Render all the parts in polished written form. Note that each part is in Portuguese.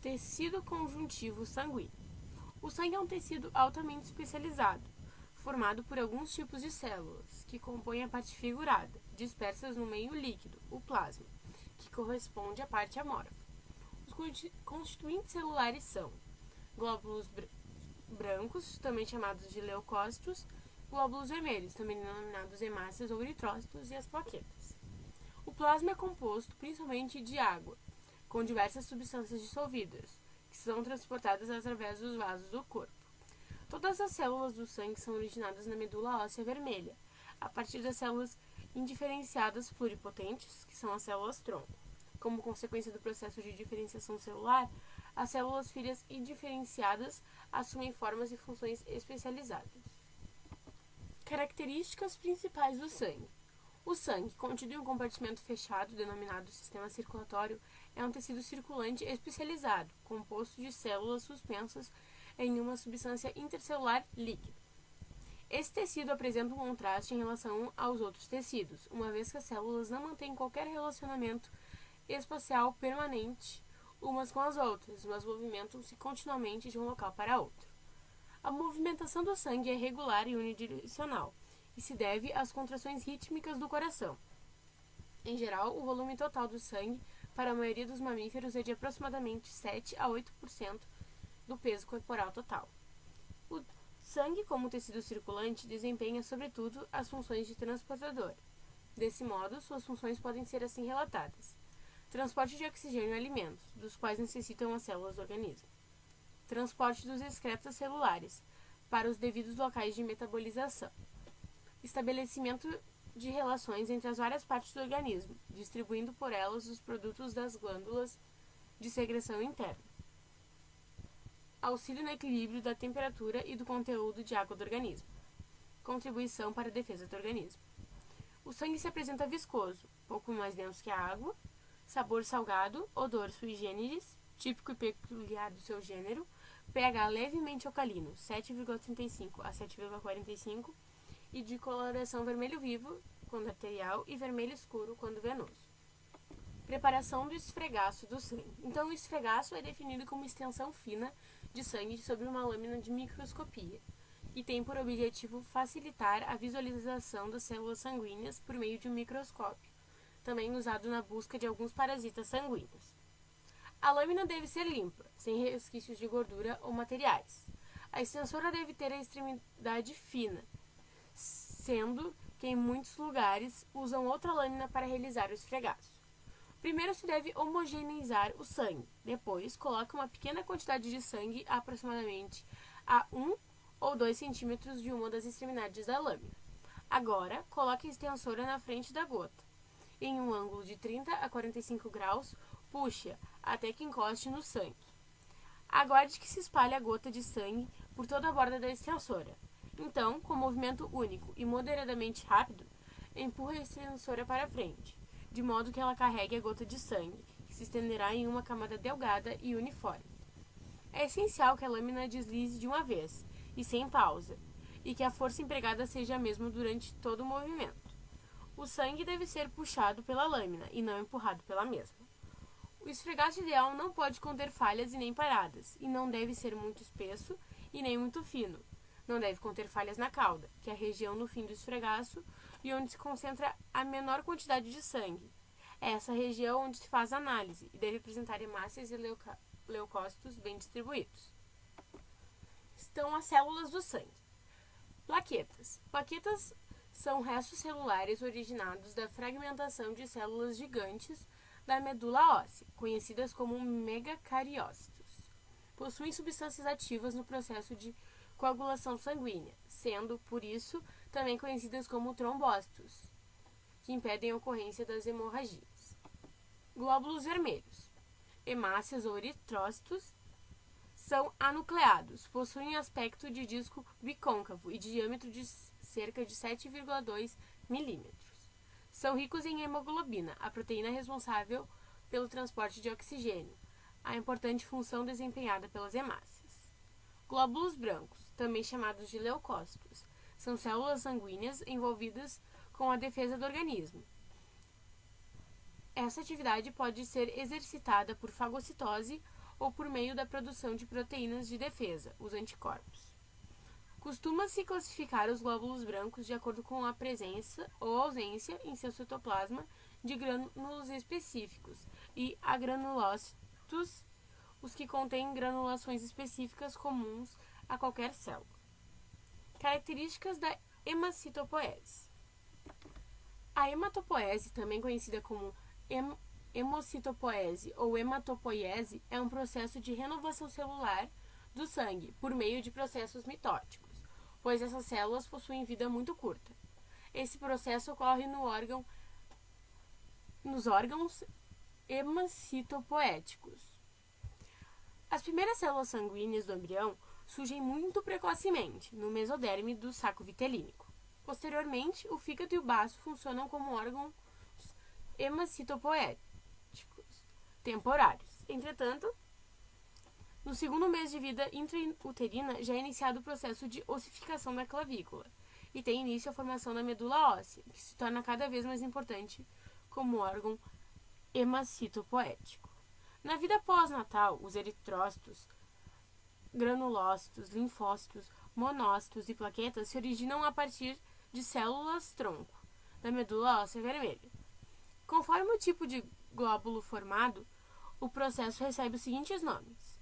Tecido conjuntivo sanguíneo. O sangue é um tecido altamente especializado, formado por alguns tipos de células, que compõem a parte figurada, dispersas no meio líquido, o plasma, que corresponde à parte amorfa. Os constituintes celulares são glóbulos brancos, também chamados de leucócitos, glóbulos vermelhos, também denominados hemácias ou eritrócitos, e as plaquetas. O plasma é composto principalmente de água, com diversas substâncias dissolvidas, que são transportadas através dos vasos do corpo. Todas as células do sangue são originadas na medula óssea vermelha, a partir das células indiferenciadas pluripotentes, que são as células-tronco. Como consequência do processo de diferenciação celular, as células filhas indiferenciadas assumem formas e funções especializadas. Características principais do sangue. O sangue, contido em um compartimento fechado, denominado sistema circulatório, é um tecido circulante especializado, composto de células suspensas em uma substância intercelular líquida. Esse tecido apresenta um contraste em relação aos outros tecidos, uma vez que as células não mantêm qualquer relacionamento espacial permanente umas com as outras, mas movimentam-se continuamente de um local para outro. A movimentação do sangue é regular e unidirecional, e se deve às contrações rítmicas do coração. Em geral, o volume total do sangue para a maioria dos mamíferos é de aproximadamente 7 a 8% do peso corporal total. O sangue, como tecido circulante, desempenha, sobretudo, as funções de transportador. Desse modo, suas funções podem ser assim relatadas: transporte de oxigênio e alimentos, dos quais necessitam as células do organismo. Transporte dos excretas celulares, para os devidos locais de metabolização. Estabelecimento de relações entre as várias partes do organismo, distribuindo por elas os produtos das glândulas de secreção interna. Auxílio no equilíbrio da temperatura e do conteúdo de água do organismo. Contribuição para a defesa do organismo. O sangue se apresenta viscoso, pouco mais denso que a água, sabor salgado, odor sui generis, típico e peculiar do seu gênero, pH levemente alcalino, 7,35 a 7,45, e de coloração vermelho vivo, quando arterial, e vermelho escuro, quando venoso. Preparação do esfregaço do sangue. Então, o esfregaço é definido como extensão fina de sangue sobre uma lâmina de microscopia, e tem por objetivo facilitar a visualização das células sanguíneas por meio de um microscópio, também usado na busca de alguns parasitas sanguíneos. A lâmina deve ser limpa, sem resquícios de gordura ou materiais. A extensora deve ter a extremidade fina, sendo que em muitos lugares usam outra lâmina para realizar o esfregaço. Primeiro se deve homogeneizar o sangue, depois coloque uma pequena quantidade de sangue aproximadamente a 1 ou 2 centímetros de uma das extremidades da lâmina. Agora, coloque a extensora na frente da gota. Em um ângulo de 30 a 45 graus, puxe-a até que encoste no sangue. Aguarde que se espalhe a gota de sangue por toda a borda da extensora. Então, com movimento único e moderadamente rápido, empurre a extensora para frente, de modo que ela carregue a gota de sangue, que se estenderá em uma camada delgada e uniforme. É essencial que a lâmina deslize de uma vez, e sem pausa, e que a força empregada seja a mesma durante todo o movimento. O sangue deve ser puxado pela lâmina e não empurrado pela mesma. O esfregaço ideal não pode conter falhas e nem paradas, e não deve ser muito espesso e nem muito fino. Não deve conter falhas na cauda, que é a região no fim do esfregaço e onde se concentra a menor quantidade de sangue. É essa região onde se faz a análise e deve apresentar hemácias e leucócitos bem distribuídos. Estão as células do sangue. Plaquetas. Plaquetas são restos celulares originados da fragmentação de células gigantes da medula óssea, conhecidas como megacariócitos. Possuem substâncias ativas no processo de coagulação sanguínea, sendo, por isso, também conhecidas como trombócitos, que impedem a ocorrência das hemorragias. Glóbulos vermelhos. Hemácias ou eritrócitos são anucleados, possuem aspecto de disco bicôncavo e diâmetro de cerca de 7,2 milímetros. São ricos em hemoglobina, a proteína responsável pelo transporte de oxigênio, a importante função desempenhada pelas hemácias. Glóbulos brancos, também chamados de leucócitos, são células sanguíneas envolvidas com a defesa do organismo. Essa atividade pode ser exercitada por fagocitose ou por meio da produção de proteínas de defesa, os anticorpos. Costuma-se classificar os glóbulos brancos de acordo com a presença ou ausência em seu citoplasma de grânulos específicos e agranulócitos, os que contêm granulações específicas comuns a qualquer célula. Características da hemacitopoese. A hematopoese, também conhecida como hemocitopoese ou hematopoiese, é um processo de renovação celular do sangue por meio de processos mitóticos, pois essas células possuem vida muito curta. Esse processo ocorre nos órgãos hemacitopoéticos. As primeiras células sanguíneas do embrião surgem muito precocemente no mesoderme do saco vitelínico. Posteriormente, o fígado e o baço funcionam como órgãos hemacitopoéticos temporários. Entretanto, no segundo mês de vida intrauterina já é iniciado o processo de ossificação da clavícula e tem início a formação da medula óssea, que se torna cada vez mais importante como órgão hemacitopoético. Na vida pós-natal, os eritrócitos, granulócitos, linfócitos, monócitos e plaquetas se originam a partir de células-tronco da medula óssea vermelha. Conforme o tipo de glóbulo formado, o processo recebe os seguintes nomes: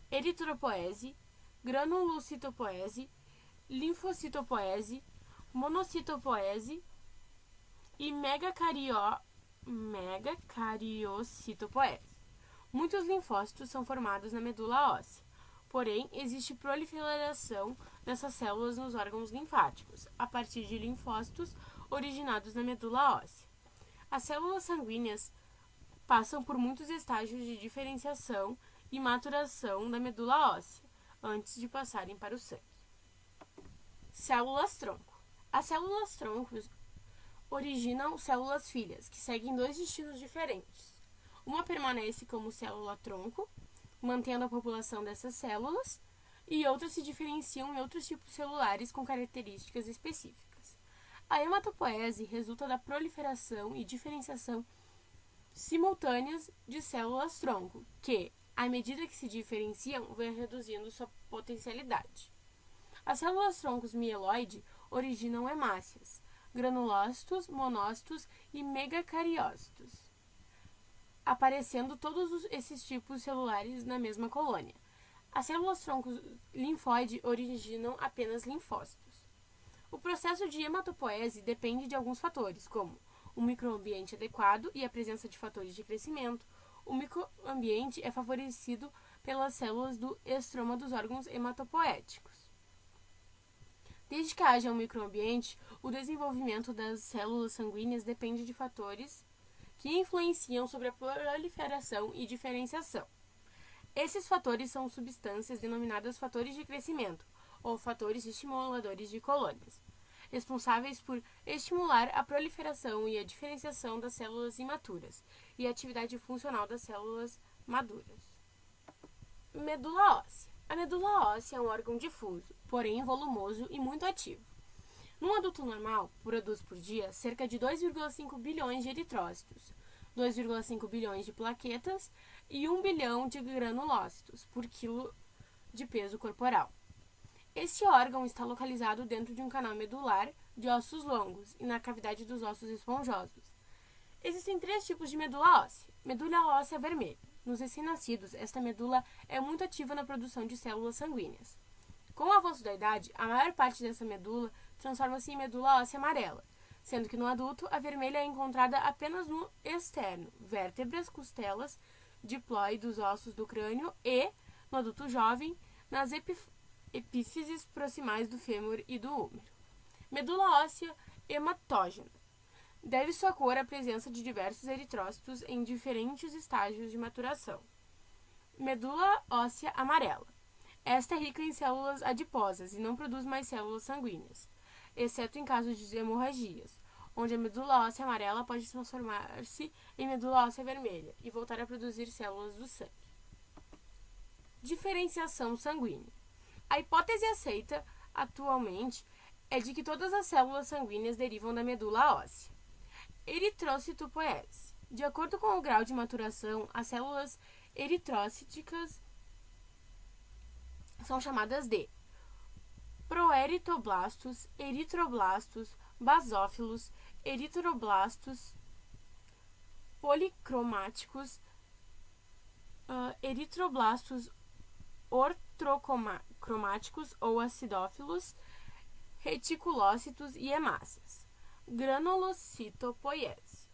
eritropoese, granulocitopoese, linfocitopoese, monocitopoese e megacariocitopoese. Muitos linfócitos são formados na medula óssea, porém existe proliferação dessas células nos órgãos linfáticos, a partir de linfócitos originados na medula óssea. As células sanguíneas passam por muitos estágios de diferenciação e maturação da medula óssea, antes de passarem para o sangue. Células-tronco. As células-troncos originam células filhas, que seguem dois destinos diferentes. Uma permanece como célula-tronco, mantendo a população dessas células, e outras se diferenciam em outros tipos celulares com características específicas. A hematopoese resulta da proliferação e diferenciação simultâneas de células-tronco, que, à medida que se diferenciam, vão reduzindo sua potencialidade. As células-troncos mieloide originam hemácias, granulócitos, monócitos e megacariócitos, aparecendo todos esses tipos celulares na mesma colônia. As células-troncos linfóide originam apenas linfócitos. O processo de hematopoese depende de alguns fatores, como o microambiente adequado e a presença de fatores de crescimento. O microambiente é favorecido pelas células do estroma dos órgãos hematopoéticos. Desde que haja um microambiente, o desenvolvimento das células sanguíneas depende de fatores que influenciam sobre a proliferação e diferenciação. Esses fatores são substâncias denominadas fatores de crescimento, ou fatores estimuladores de colônias, responsáveis por estimular a proliferação e a diferenciação das células imaturas e a atividade funcional das células maduras. Medula óssea. A medula óssea é um órgão difuso, porém volumoso e muito ativo. Num adulto normal, produz por dia cerca de 2,5 bilhões de eritrócitos, 2,5 bilhões de plaquetas e 1 bilhão de granulócitos por quilo de peso corporal. Este órgão está localizado dentro de um canal medular de ossos longos e na cavidade dos ossos esponjosos. Existem 3 tipos de medula óssea. Medula óssea vermelha. Nos recém-nascidos, esta medula é muito ativa na produção de células sanguíneas. Com o avanço da idade, a maior parte dessa medula transforma-se em medula óssea amarela, sendo que no adulto a vermelha é encontrada apenas no externo, vértebras, costelas, diploide dos ossos do crânio e, no adulto jovem, nas epífises proximais do fêmur e do úmero. Medula óssea hematógena. Deve sua cor à presença de diversos eritrócitos em diferentes estágios de maturação. Medula óssea amarela. Esta é rica em células adiposas e não produz mais células sanguíneas, exceto em casos de hemorragias, onde a medula óssea amarela pode transformar-se em medula óssea vermelha e voltar a produzir células do sangue. Diferenciação sanguínea. A hipótese aceita atualmente é de que todas as células sanguíneas derivam da medula óssea. Eritrocitopoese. De acordo com o grau de maturação, as células Eritrócitas são chamadas de proeritoblastos, eritroblastos, basófilos, eritroblastos, policromáticos, eritroblastos ortrocromáticos ou acidófilos, reticulócitos e hemácias. Granulocitopoiese.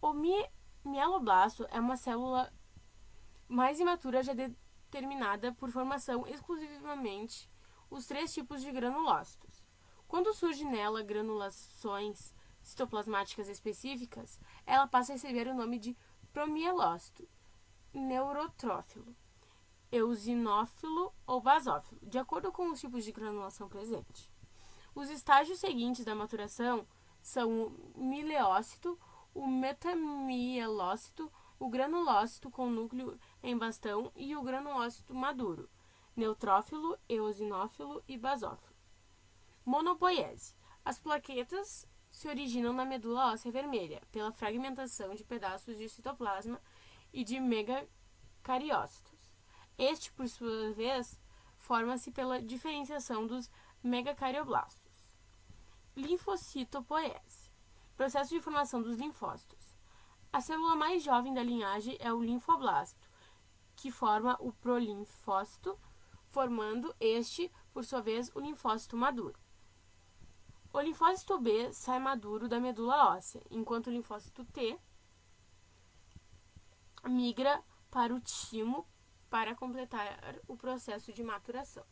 O mieloblasto é uma célula mais imatura já determinada por formação exclusivamente os 3 tipos de granulócitos. Quando surge nela granulações citoplasmáticas específicas, ela passa a receber o nome de promielócito, neurotrófilo, eosinófilo ou basófilo, de acordo com os tipos de granulação presente. Os estágios seguintes da maturação são o mileócito, o metamielócito, o granulócito com núcleo em bastão e o granulócito maduro, neutrófilo, eosinófilo e basófilo. Monopoiese. As plaquetas se originam na medula óssea vermelha, pela fragmentação de pedaços de citoplasma e de megacariócitos. Este, por sua vez, forma-se pela diferenciação dos megacarioblástos. Linfocitopoiese. Processo de formação dos linfócitos. A célula mais jovem da linhagem é o linfoblasto, que forma o prolinfócito, formando este, por sua vez, o linfócito maduro. O linfócito B sai maduro da medula óssea, enquanto o linfócito T migra para o timo para completar o processo de maturação.